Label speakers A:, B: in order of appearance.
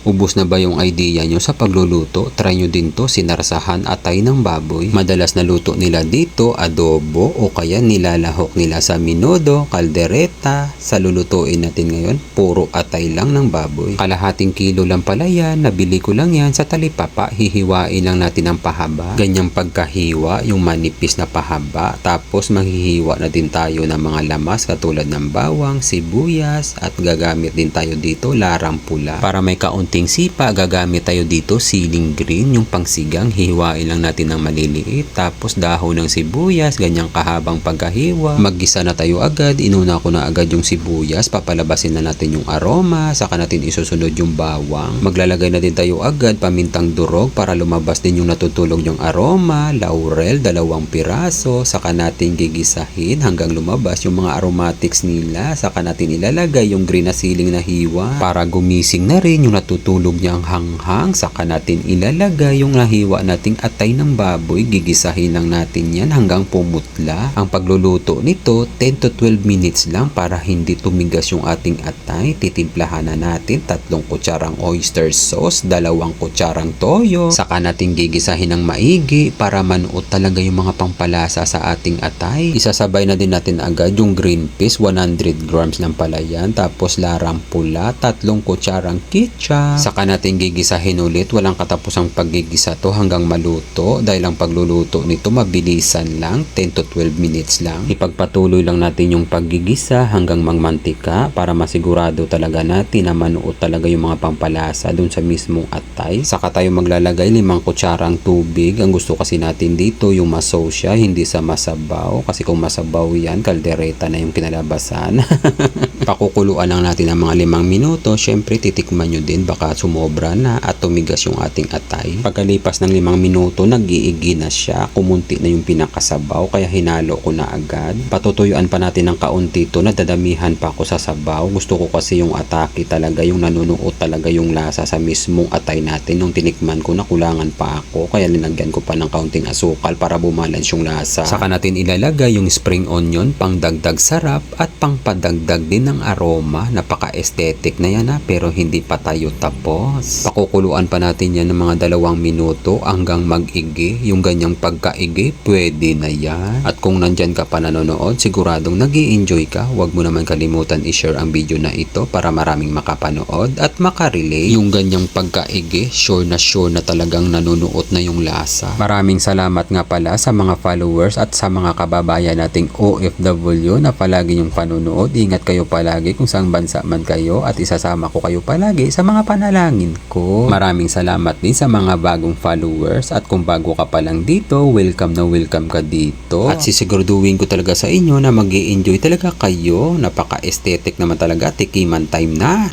A: Ubus na ba yung idea nyo sa pagluluto? Try nyo din to, sinarsahan atay ng baboy. Madalas na luto nila dito, adobo o kaya nilalahok nila sa minudo, kaldereta. Sa lulutuin natin ngayon, puro atay lang ng baboy. Kalahating kilo lang pala yan, nabili ko lang yan sa talipapa. Hihiwain lang natin ang pahaba. Ganyang pagkahiwa, yung manipis na pahaba. Tapos maghihiwa na din tayo ng mga lamas katulad ng bawang, sibuyas at gagamit din tayo dito larang pula. Para may kaunting sipa, gagamit tayo dito siling green, yung pangsigang. Hihiwain lang natin ng maliliit. Tapos dahon ng sibuyas, ganyang kahabang pagkahiwa. Maggisa na tayo agad. Inuna ko na agad yung sibuyas. Papalabasin na natin yung aroma. Saka natin isusunod yung bawang. Maglalagay na din tayo agad pamintang durog para lumabas din yung natutulog yung aroma. Laurel, 2 piraso. Saka natin gigisahin hanggang lumabas yung mga aromatics nila. Saka natin ilalagay yung green na siling na hiwa para gumising na rin yung natutulog niyang hanghang. Saka natin ilalagay yung nahiwa nating atay ng baboy. Gigisahin lang natin yan hanggang pumutla. Ang pagluluto nito 10 to 12 minutes lang para hindi tumigas yung ating atay. Titimplahan na natin 3 kutsarang oyster sauce, 2 kutsarang toyo. Saka natin gigisahin ng maigi para manuot talaga yung mga pampalasa sa ating atay. Isasabay na din natin agad yung green peas, 100 grams lang pala yan. Tapos larang pula, 3 kutsarang ketchup. Saka natin gigisahin ulit. Walang katapusang paggigisa to hanggang maluto. Dahil ang pagluluto nito mabilisan lang, 10 to 12 minutes lang. Ipagpatuloy lang natin yung paggigisa hanggang magmantika para masigurado talaga natin na manuot talaga yung mga pampalasa dun sa mismong atay. Saka tayo maglalagay 5 kutsarang tubig. Ang gusto kasi natin dito yung masosya, hindi sa masabaw. Kasi kung masabaw yan, kaldereta na yung kinalabasan. Pakukuluan lang natin ng mga 5 minuto. Syempre titikman nyo din, baka sumobra na at tumigas yung ating atay. Pagkalipas ng 5 minuto, nag-iigi na siya. Kumunti na yung pinakasabaw, kaya hinalo ko na agad. Patutuyuan pa natin ng kaunti to, nadadamihan pa ako sa sabaw. Gusto ko kasi yung atake talaga, yung nanunuot talaga yung lasa sa mismong atay natin. Nung tinikman ko, nakulangan pa ako, kaya linagyan ko pa ng kaunting asukal para bumalance yung lasa. Saka natin ilalagay yung spring onion, pang dagdag sarap at pang padagdag din ng aroma. Napaka-aesthetic na yan pero hindi pa tayo tapos. Pakukuluan pa natin yan ng mga 2 minuto hanggang mag-igi. Yung ganyang pagkaigi, pwede na yan. At kung nandyan ka pa nanonood, siguradong nag-i-enjoy ka. Huwag mo naman kalimutan i-share ang video na ito para maraming makapanood at makarelate. Yung ganyang pagkaigi, sure na talagang nanunuot na yung lasa. Maraming salamat nga pala sa mga followers at sa mga kababayan nating OFW na palagi yung panunood. Ingat kayo palagi kung saan bansa man kayo at isasama ko kayo palagi sa mga panalangin ko. Maraming salamat din sa mga bagong followers at kung bago ka pa lang dito, welcome na welcome ka dito. At sisiguraduhin ko talaga sa inyo na mag-i-enjoy talaga kayo. Napaka-aesthetic naman talaga, tikiman time na.